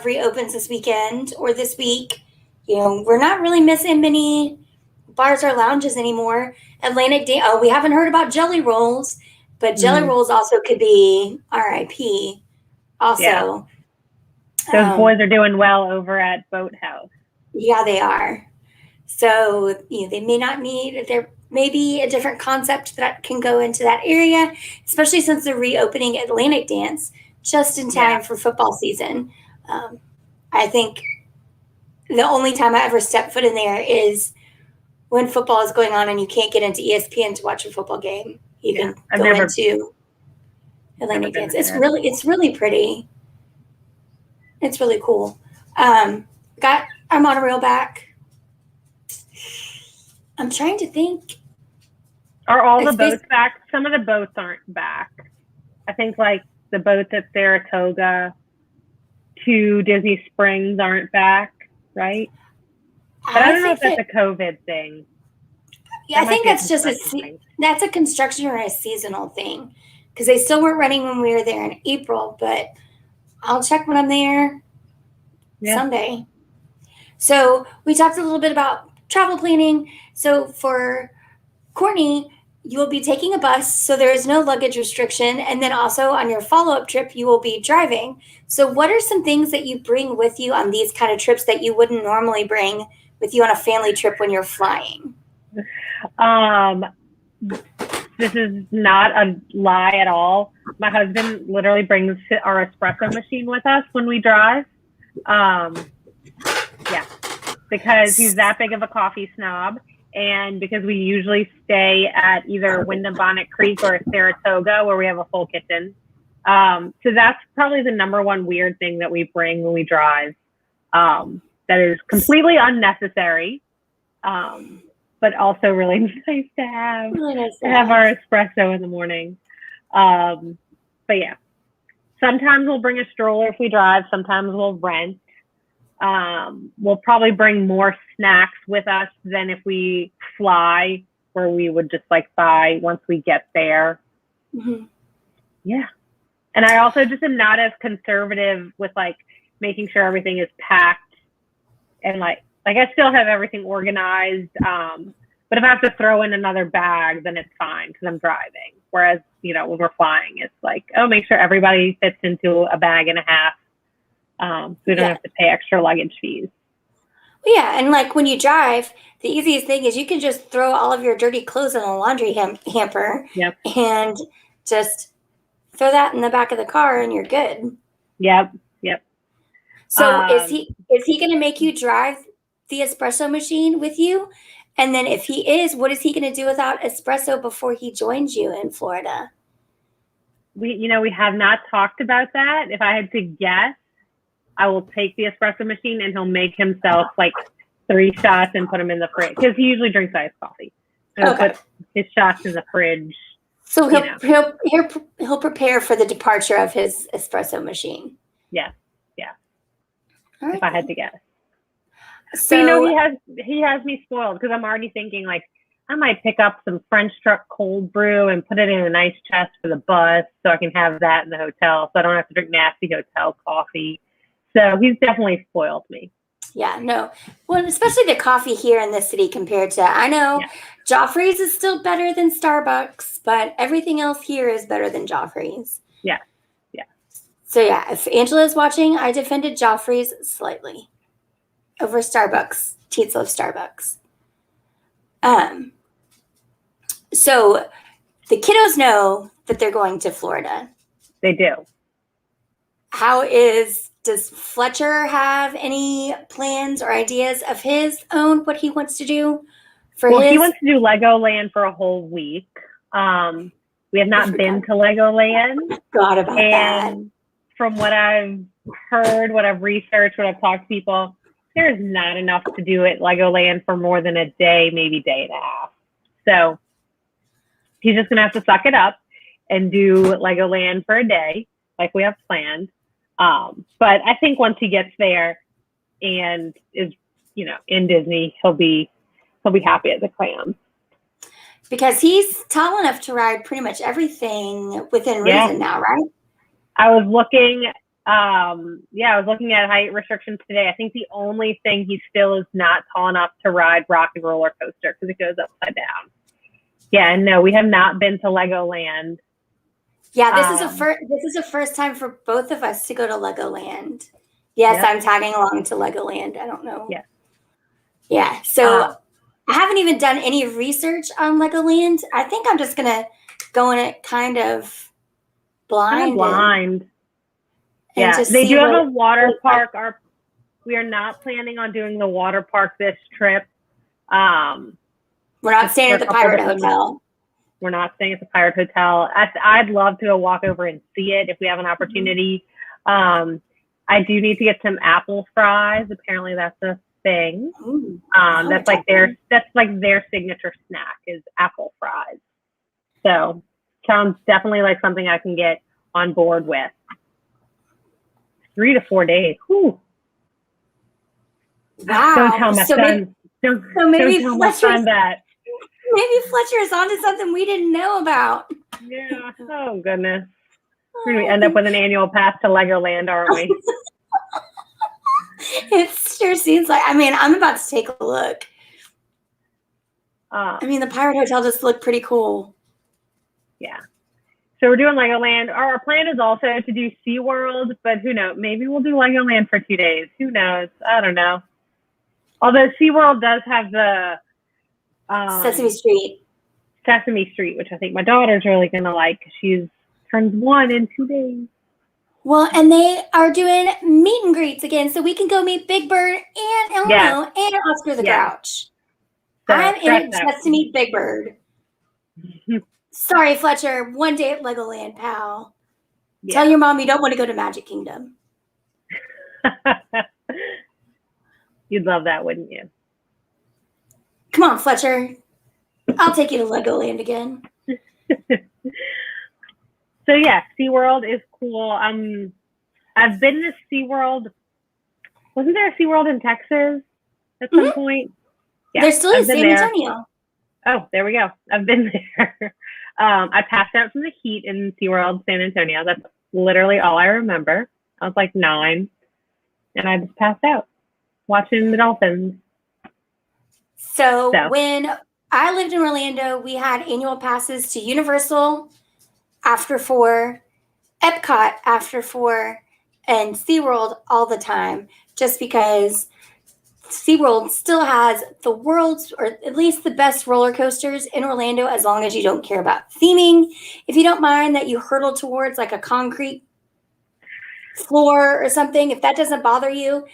reopens this weekend or this week. You know, we're not really missing many bars or lounges anymore. Atlantic Day. Oh, we haven't heard about Jelly Rolls, but Jelly Rolls also could be RIP. Also, yeah. Those boys are doing well over at Boathouse. Yeah, they are. So they may not need. There may be a different concept that can go into that area, especially since they're reopening Atlantic Dance just in time for football season. I think the only time I ever step foot in there is when football is going on and you can't get into ESPN to watch a football game. You can go into Atlantic Dance. It's really pretty. It's really cool. Got our monorail back. I'm trying to think. Are all the boats back? Some of the boats aren't back. I think like the boats at Saratoga to Disney Springs aren't back, right? But I don't know if that's a COVID thing. Yeah, I think that's just that's a construction or a seasonal thing, because they still weren't running when we were there in April. But I'll check when I'm there someday. So we talked a little bit about travel planning. So for Courtney, you will be taking a bus, so there is no luggage restriction. And then also on your follow-up trip, you will be driving. So what are some things that you bring with you on these kind of trips that you wouldn't normally bring with you on a family trip when you're flying? This is not a lie at all. My husband literally brings our espresso machine with us when we drive. Because he's that big of a coffee snob, and because we usually stay at either Wyndham Bonnet Creek or Saratoga where we have a full kitchen. So that's probably the number one weird thing that we bring when we drive. That is completely unnecessary, but also really nice to have. Have our espresso in the morning. But yeah, sometimes we'll bring a stroller if we drive. Sometimes we'll rent. We'll probably bring more snacks with us than if we fly, where we would just like buy once we get there. Yeah. And I also just am not as conservative with like making sure everything is packed, and like I still have everything organized. But if I have to throw in another bag, then it's fine because I'm driving. Whereas, when we're flying, it's like, make sure everybody fits into a bag and a half. So we don't have to pay extra luggage fees. Well, yeah, and like when you drive, the easiest thing is you can just throw all of your dirty clothes in a laundry hamper and just throw that in the back of the car and you're good. Yep. So is he going to make you drive the espresso machine with you And then if he is, what is he going to do without espresso before he joins you in Florida? We have not talked about that. If I had to guess, I will take the espresso machine and he'll make himself like 3 shots and put them in the fridge because he usually drinks iced coffee. So he'll put his shots in the fridge. So he'll prepare for the departure of his espresso machine. Yeah. Right. If I had to guess. So he has me spoiled because I'm already thinking like I might pick up some French truck cold brew and put it in a nice chest for the bus so I can have that in the hotel so I don't have to drink nasty hotel coffee. So he's definitely spoiled me. Yeah, no. Well, especially the coffee here in the city compared to, I know Joffrey's is still better than Starbucks, but everything else here is better than Joffrey's. Yeah. So yeah, if Angela's watching, I defended Joffrey's slightly over Starbucks. Teats love Starbucks. So the kiddos know that they're going to Florida. They do. Does Fletcher have any plans or ideas of his own, what he wants to do he wants to do Legoland for a whole week. We have not been to Legoland. Forgot about that. From what I've heard, what I've researched, what I've talked to people, there's not enough to do at Legoland for more than a day, maybe day and a half. So he's just going to have to suck it up and do Legoland for a day like we have planned. But I think once he gets there and is, in Disney, he'll be happy as a clam. Because he's tall enough to ride pretty much everything within reason now, right? I was looking at height restrictions today. I think the only thing he still is not tall enough to ride Rock and Roller Coaster because it goes upside down. Yeah, no, we have not been to Legoland. Yeah, this is a first time for both of us to go to Legoland. Yes, I'm tagging along to Legoland. I don't know. Yeah. So I haven't even done any research on Legoland. I think I'm just gonna go in it kind of blind. Yeah, they do have a water park. We are not planning on doing the water park this trip. We're not staying at the Pirate Hotel. We're not staying at the Pirate Hotel. I'd love to go walk over and see it if we have an opportunity. I do need to get some apple fries. Apparently, that's a thing. That's like their signature snack is apple fries. So sounds definitely like something I can get on board with. 3 to 4 days. Whew. Wow. Don't tell my son. Don't tell my son that. Maybe Fletcher's onto something we didn't know about. Yeah. Oh, goodness. We're going to end up with an annual pass to Legoland, aren't we? It sure seems like, I'm about to take a look. The Pirate Hotel just looked pretty cool. Yeah. So we're doing Legoland. Our plan is also to do SeaWorld, but who knows? Maybe we'll do Legoland for 2 days. Who knows? I don't know. Although SeaWorld does have the Sesame Street, which I think my daughter's really going to like. She's turns 1 in 2 days. Well, and they are doing meet and greets again, so we can go meet Big Bird and Elmo and Oscar the Grouch. So I'm in it just to meet Big Bird. Sorry, Fletcher. 1 day at Legoland, pal. Yeah. Tell your mom you don't want to go to Magic Kingdom. You'd love that, wouldn't you? Come on, Fletcher. I'll take you to Legoland again. So yeah, SeaWorld is cool. I've been to SeaWorld. Wasn't there a SeaWorld in Texas at some point? Yeah, there still is San Antonio. Oh, there we go. I've been there. I passed out from the heat in SeaWorld San Antonio. That's literally all I remember. I was like 9, and I just passed out watching the dolphins. So when I lived in Orlando, we had annual passes to Universal after 4, Epcot after 4, and SeaWorld all the time, just because SeaWorld still has the world's, or at least the best roller coasters in Orlando, as long as you don't care about theming. If you don't mind that you hurtle towards like a concrete floor or something, if that doesn't bother you,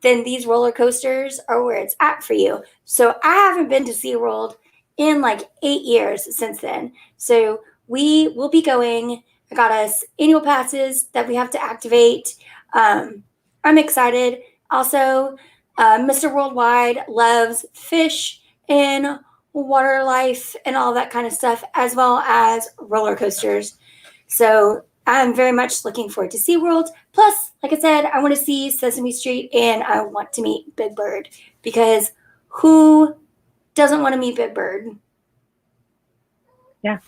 then these roller coasters are where it's at for you. So I haven't been to SeaWorld in like 8 years since then. So we will be going. I got us annual passes that we have to activate. I'm excited. Also, Mr. Worldwide loves fish and water life and all that kind of stuff, as well as roller coasters. So I'm very much looking forward to SeaWorld. Plus, like I said, I want to see Sesame Street and I want to meet Big Bird, because who doesn't want to meet Big Bird? Yeah.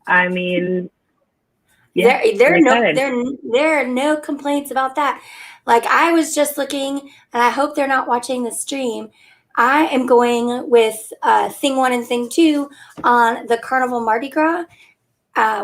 I mean, yeah, there are no complaints about that. Like, I was just looking, and I hope they're not watching the stream. I am going with Thing 1 and Thing 2 on the Carnival Mardi Gras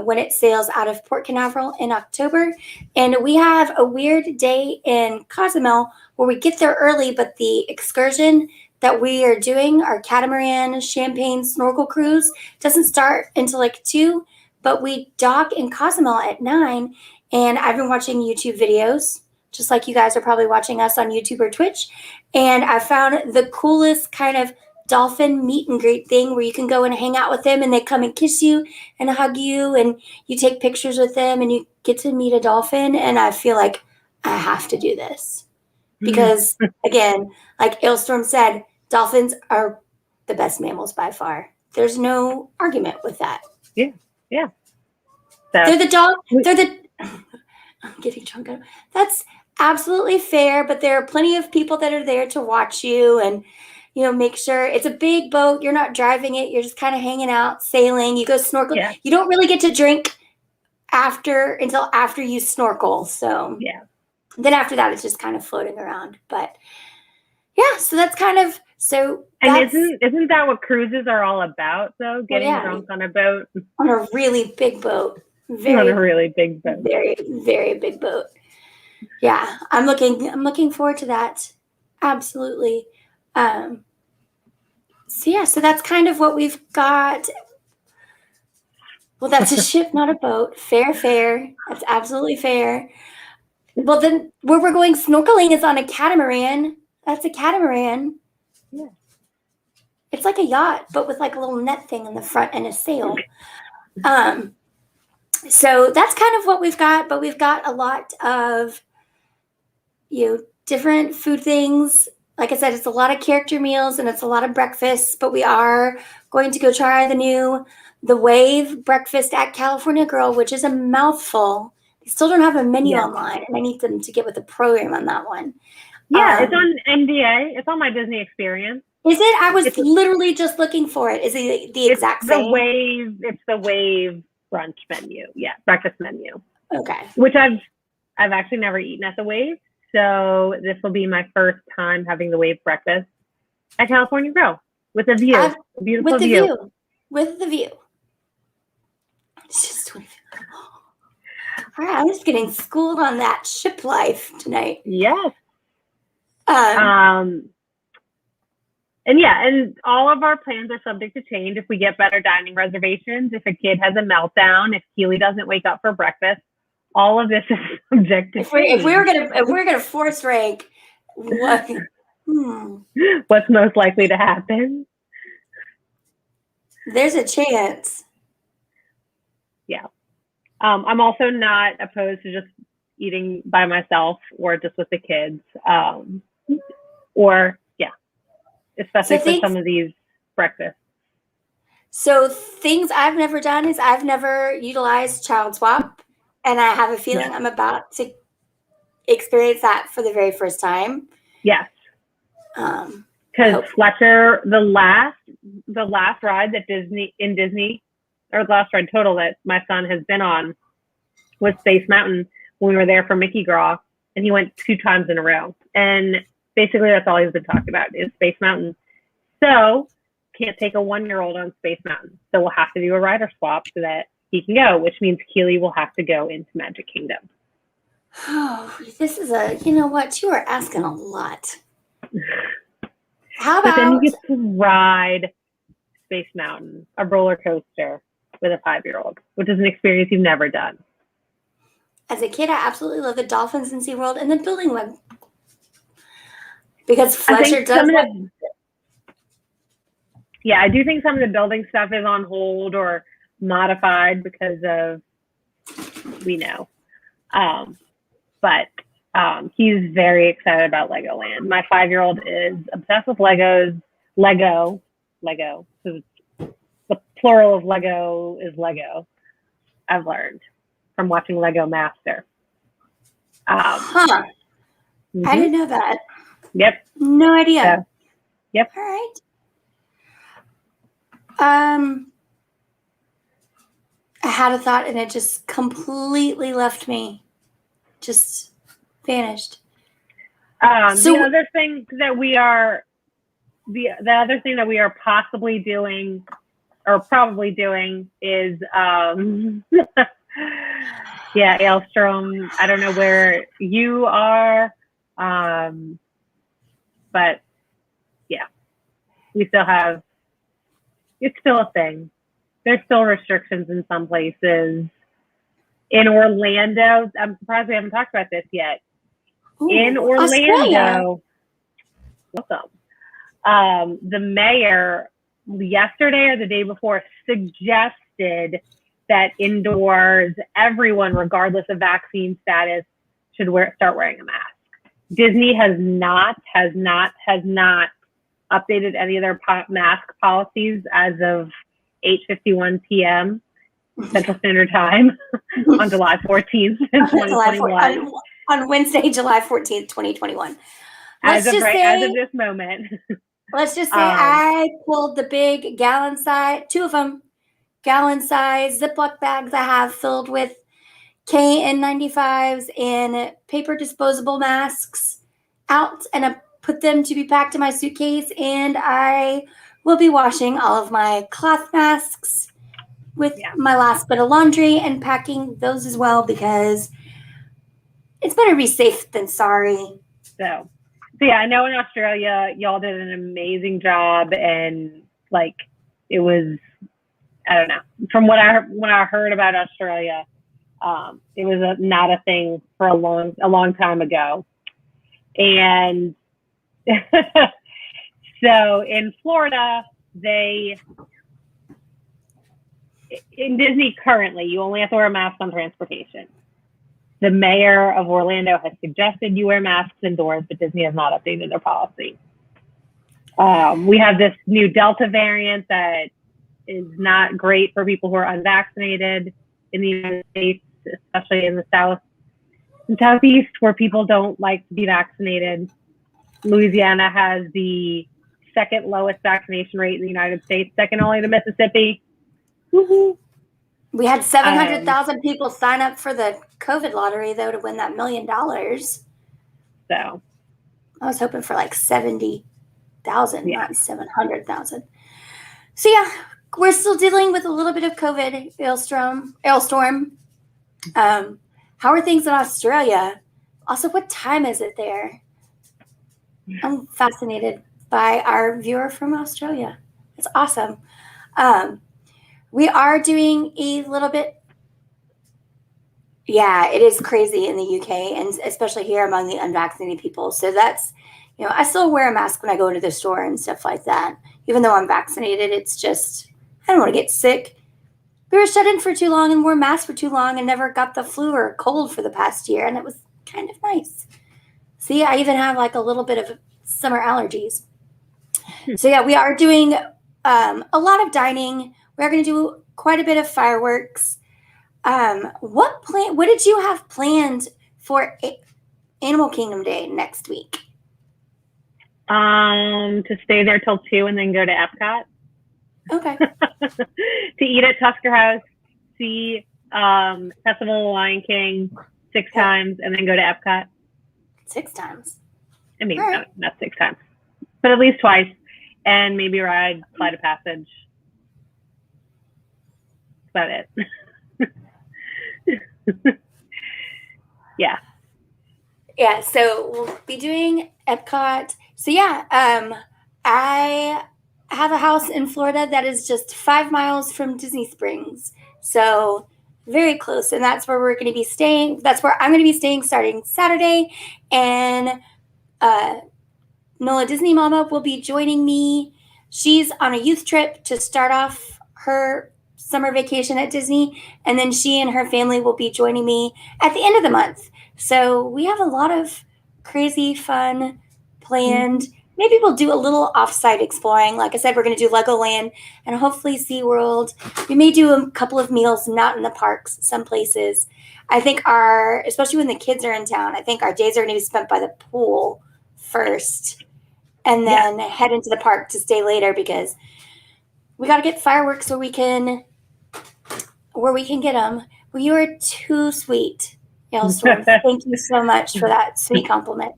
when it sails out of Port Canaveral in October. And we have a weird day in Cozumel where we get there early, but the excursion that we are doing, our catamaran champagne snorkel cruise, doesn't start until like 2, but we dock in Cozumel at 9. And I've been watching YouTube videos, just like you guys are probably watching us on YouTube or Twitch. And I found the coolest kind of dolphin meet and greet thing where you can go and hang out with them and they come and kiss you and hug you and you take pictures with them and you get to meet a dolphin. And I feel like I have to do this because, again, like Ailstorm said, dolphins are the best mammals by far. There's no argument with that. Yeah. So, they're the I'm getting drunk. That's absolutely fair, but there are plenty of people that are there to watch you and make sure. It's a big boat. You're not driving it. You're just kind of hanging out, sailing. You go snorkel. Yeah. You don't really get to drink until after you snorkel. So then after that, it's just kind of floating around. But yeah, so that's kind of And isn't that what cruises are all about, though? Getting drunk on a boat, on a really big boat. On a really big boat. Very, very big boat. Yeah, I'm looking forward to that. Absolutely. So that's kind of what we've got. Well, that's a ship, not a boat. Fair. That's absolutely fair. Well, then where we're going snorkeling is on a catamaran. That's a catamaran. Yeah. It's like a yacht, but with like a little net thing in the front and a sail. So that's kind of what we've got, but we've got a lot of different food things. Like I said, it's a lot of character meals and it's a lot of breakfasts, but we are going to go try the Wave breakfast at California Girl, which is a mouthful. They still don't have a menu online, and I need them to get with the program on that one. Yeah, it's on NDA. It's on my Disney Experience. Is it? I was literally just looking for it. Is it the exact same? It's the Wave brunch menu. Yeah, breakfast menu. Okay. Which I've actually never eaten at the Wave, so this will be my first time having the Wave breakfast at California Grill with a view, a beautiful view. With the view. It's just 20. All right, I'm just getting schooled on that ship life tonight. Yes. And all of our plans are subject to change if we get better dining reservations, if a kid has a meltdown, if Keely doesn't wake up for breakfast. All of this is subject to change. If we're gonna force rank, what's most likely to happen? There's a chance. Yeah. I'm also not opposed to just eating by myself or just with the kids. Especially for some of these breakfasts. So things I've never done is I've never utilized Child Swap, and I have a feeling I'm about to experience that for the very first time. Yes. Because Fletcher, the last ride that Disney, or the last ride total that my son has been on was Space Mountain when we were there for Mickey Gras, and he went 2 times in a row. And basically, that's all he's been talking about is Space Mountain. So, can't take a 1-year-old on Space Mountain. So, we'll have to do a rider swap so that he can go, which means Keely will have to go into Magic Kingdom. Oh, this is you know what? You are asking a lot. How about... But then you get to ride Space Mountain, a roller coaster with a 5-year-old, which is an experience you've never done. As a kid, I absolutely love the dolphins in SeaWorld and the building web. Because Fletcher does that. Yeah, I do think some of the building stuff is on hold or modified because of, we know. But he's very excited about Legoland. My 5-year-old is obsessed with Legos. Lego. So the plural of Lego is Lego. I've learned from watching Lego Master. I didn't know that. Yep. No idea. So, yep. All right. I had a thought and it just completely left me. Just vanished. The other thing that we are possibly doing or probably doing is Aylstrom. I don't know where you are, but yeah, we still have. It's still a thing. There's still restrictions in some places. In Orlando, I'm surprised we haven't talked about this yet. Ooh, in Orlando, welcome. The mayor yesterday or the day before suggested that indoors, everyone, regardless of vaccine status, should start wearing a mask. Disney has not updated any of their mask policies as of 8:51 p.m. Central Standard Time on July 14th, 2021. On Wednesday, July 14th, 2021. As of this moment. Let's just say I pulled the big gallon size Ziploc bags I have filled with KN95s and paper disposable masks out, and I put them to be packed in my suitcase, and I will be washing all of my cloth masks with my last bit of laundry and packing those as well, because it's better to be safe than sorry. So yeah, I know in Australia, y'all did an amazing job, and like it was, I don't know, from when I heard about Australia, it was not a thing for a long time ago, and so in Florida, in Disney currently, you only have to wear a mask on transportation. The mayor of Orlando has suggested you wear masks indoors, but Disney has not updated their policy. We have this new Delta variant that is not great for people who are unvaccinated in the United States, especially in the South and Southeast, where people don't like to be vaccinated. Louisiana has the second lowest vaccination rate in the United States, second only to Mississippi. Woo-hoo. We had 700,000 people sign up for the COVID lottery, though, to win that $1 million. So I was hoping for like 70,000, not 700,000. So yeah, we're still dealing with a little bit of COVID, Aylstorm. How are things in Australia? Also, what time is it there? I'm fascinated by our viewer from Australia. It's awesome. We are doing a little bit. Yeah, it is crazy in the UK, and especially here among the unvaccinated people. So that's, I still wear a mask when I go into the store and stuff like that. Even though I'm vaccinated, it's just, I don't want to get sick. We were shut in for too long and wore masks for too long and never got the flu or cold for the past year. And it was kind of nice. See, I even have like a little bit of summer allergies. So yeah, we are doing a lot of dining. We're going to do quite a bit of fireworks. What did you have planned for Animal Kingdom Day next week? To stay there till 2 and then go to Epcot. Okay. To eat at Tusker House, see Festival of the Lion King 6 times, and then go to Epcot. 6 times? I mean, not 6 times, but at least twice, and maybe ride Flight of Passage. That's about it. Yeah. Yeah, so we'll be doing Epcot. So yeah, I have a house in Florida that is just 5 miles from Disney Springs. So very close. And that's where we're going to be staying. That's where I'm going to be staying starting Saturday. And Nola Disney Mama will be joining me. She's on a youth trip to start off her summer vacation at Disney, and then she and her family will be joining me at the end of the month. So we have a lot of crazy fun planned. Maybe we'll do a little offsite exploring. Like I said, we're going to do Legoland and hopefully SeaWorld. We may do a couple of meals not in the parks, some places. I think especially when the kids are in town, I think our days are going to be spent by the pool first and then head into the park to stay later because we got to get fireworks where we can get them. Well, you are too sweet, Hailstorm. Thank you so much for that sweet compliment.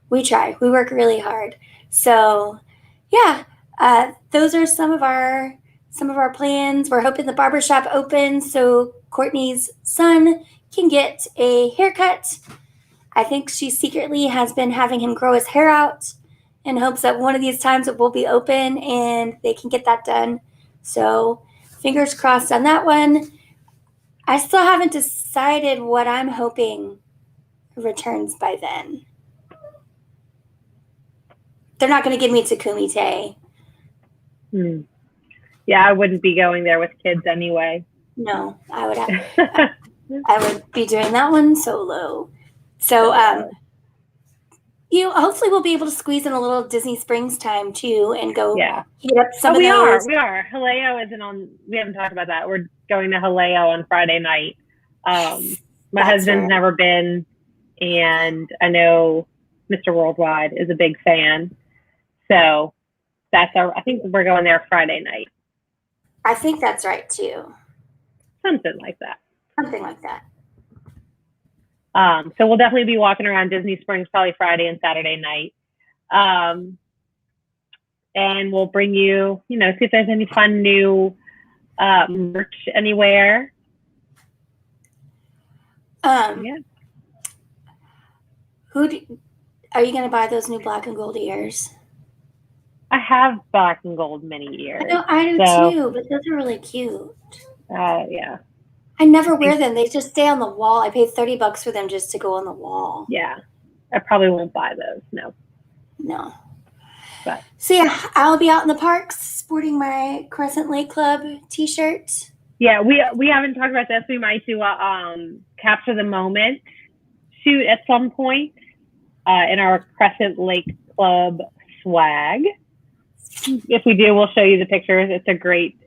We try. We work really hard. So, yeah, those are some of our plans. We're hoping the barbershop opens so Courtney's son can get a haircut. I think she secretly has been having him grow his hair out in hopes that one of these times it will be open and they can get that done. So fingers crossed on that one. I still haven't decided what I'm hoping returns by then. They're not going to give me Takumi Tay. Yeah, I wouldn't be going there with kids anyway. No, I would be doing that one solo. So, hopefully we'll be able to squeeze in a little Disney Springs time too and go heat up some of those. We are. Haleo isn't on. We haven't talked about that. We're going to Haleo on Friday night. My husband's never been, and I know Mr. Worldwide is a big fan. So I think we're going there Friday night. I think that's right too. Something like that. So we'll definitely be walking around Disney Springs probably Friday and Saturday night. And we'll bring you, see if there's any fun new merch anywhere. Are you going to buy those new black and gold ears? I have black and gold mini ears. I do too, but those are really cute. Yeah. I never wear them. They just stay on the wall. I paid $30 for them just to go on the wall. Yeah. I probably won't buy those. No. But. So yeah, I'll be out in the parks sporting my Crescent Lake Club t-shirt. Yeah, we haven't talked about this. We might do a capture the moment shoot at some point in our Crescent Lake Club swag. If we do, we'll show you the pictures.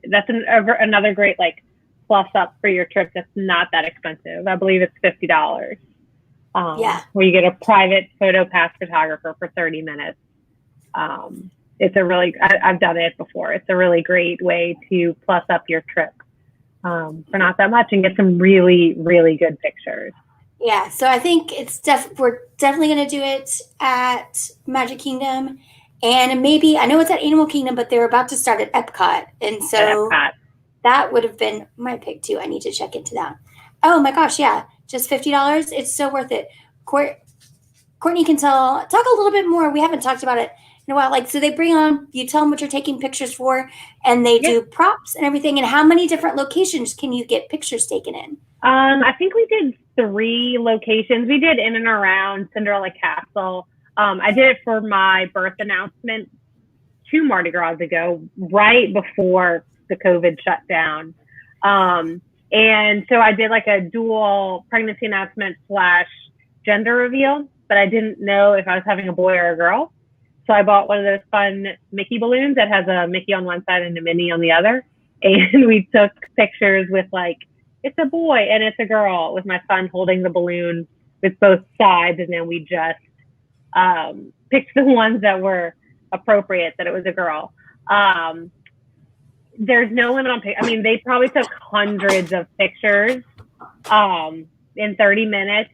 That's another great plus up for your trip. That's not that expensive. I believe it's $50. Where you get a private photo pass photographer for 30 minutes. It's I've done it before. It's a really great way to plus up your trip for not that much and get some really, really good pictures. Yeah, so I think we're definitely going to do it at Magic Kingdom. And maybe, I know it's at Animal Kingdom, but they're about to start at Epcot. And so that would have been my pick too. I need to check into that. Oh my gosh, yeah. Just $50. It's so worth it. Courtney can talk a little bit more. We haven't talked about it in a while. So they bring on, you tell them what you're taking pictures for, and they do props and everything. And how many different locations can you get pictures taken in? I think we did 3 locations. We did in and around Cinderella Castle. I did it for my birth announcement 2 Mardi Gras ago, right before the COVID shutdown. And so I did a dual pregnancy announcement / gender reveal, but I didn't know if I was having a boy or a girl. So I bought one of those fun Mickey balloons that has a Mickey on one side and a Minnie on the other. And we took pictures with it's a boy and it's a girl, with my son holding the balloon with both sides. And then we just picked the ones that were appropriate, that it was a girl. There's no limit on I mean, they probably took hundreds of pictures in 30 minutes.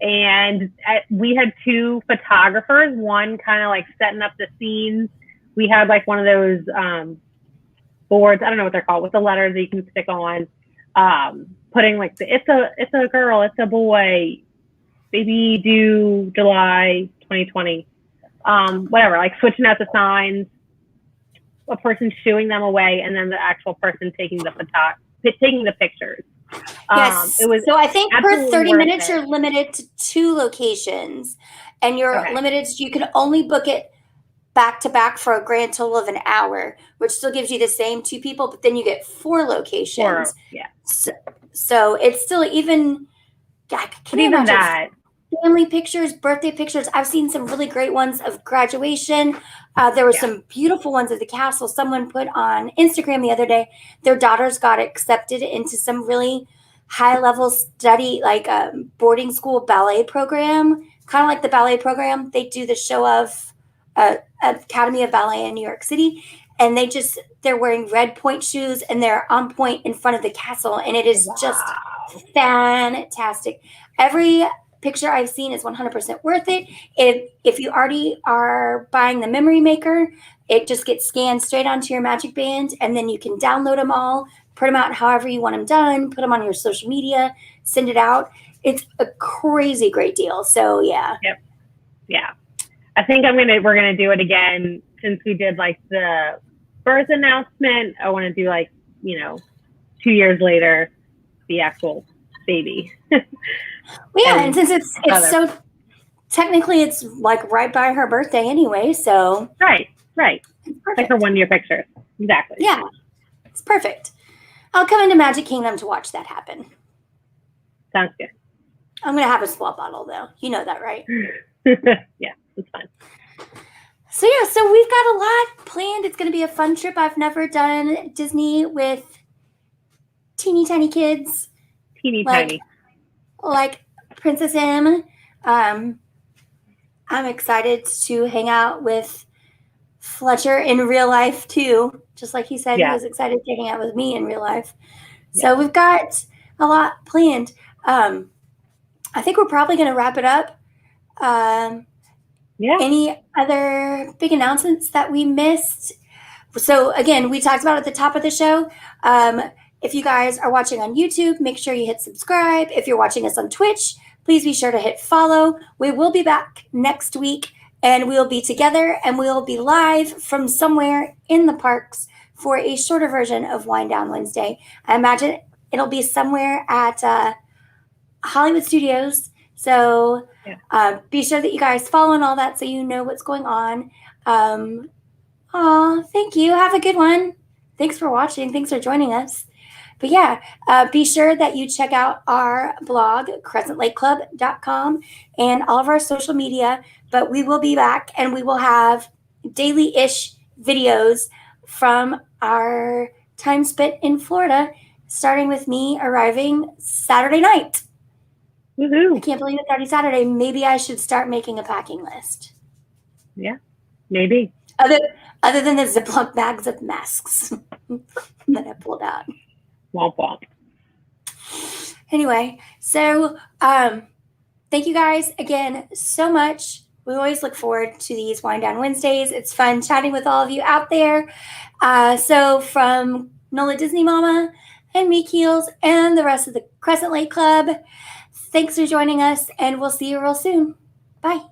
And we had 2 photographers, one kind of setting up the scenes. We had one of those boards, I don't know what they're called, with the letters that you can stick on, putting it's a girl, it's a boy, baby due July 2020, whatever, switching out the signs, a person shooing them away, and then the actual person taking the pictures. Yes. It was So I think per absolutely 30 worth minutes, it. you're limited to 2 locations, and you're Okay. limited, you can only book it back to back for a grand total of an hour, which still gives you the same 2 people, but then you get 4 locations. Yeah. So it's still even, can But you even imagine that, family pictures, birthday pictures? I've seen some really great ones of graduation. There were Yeah. some beautiful ones of the castle. Someone put on Instagram the other day, their daughters got accepted into some really high level study, like a boarding school ballet program, kind of like the ballet program they do the show of Academy of Ballet in New York City. And they're wearing red point shoes and they're on point in front of the castle. And it is just wow. fantastic. Every picture I've seen is 100% worth it. If you already are buying the memory maker, it just gets scanned straight onto your Magic Band, and then you can download them all, print them out however you want them done, put them on your social media, send it out. It's a crazy great deal. So yeah. Yep. Yeah. I think we're gonna do it again since we did like the birth announcement. I want to do like 2 years later the actual baby. Well, yeah, and since it's so technically it's like right by her birthday anyway, so right, like her 1 year picture, exactly. Yeah, it's perfect. I'll come into Magic Kingdom to watch that happen. Sounds good. I'm gonna have a swap bottle though. You know that, right? Yeah, it's fine. So yeah, so we've got a lot planned. It's gonna be a fun trip. I've never done Disney with teeny tiny kids. Tiny. Like Princess M. I'm excited to hang out with Fletcher in real life too. Just like he said, he was excited to hang out with me in real life. So we've got a lot planned. I think we're probably going to wrap it up. Any other big announcements that we missed? So again, we talked about at the top of the show. If you guys are watching on YouTube, make sure you hit subscribe. If you're watching us on Twitch, please be sure to hit follow. We will be back next week, and we'll be together, and we'll be live from somewhere in the parks for a shorter version of Wind Down Wednesday. I imagine it'll be somewhere at Hollywood Studios. So be sure that you guys follow and all that so you know what's going on. Thank you. Have a good one. Thanks for watching. Thanks for joining us. But yeah, be sure that you check out our blog, crescentlakeclub.com, and all of our social media. But we will be back, and we will have daily-ish videos from our time spent in Florida, starting with me arriving Saturday night. Woohoo. I can't believe it's already Saturday. Maybe I should start making a packing list. Yeah, maybe. Other than the Ziploc bags of masks that I pulled out. Womp womp. Anyway, so thank you guys again so much. We always look forward to these Wind Down Wednesdays. It's fun chatting with all of you out there. So from Nola Disney Mama and me, Keels, and the rest of the Crescent Lake Club, thanks for joining us, and we'll see you real soon. Bye.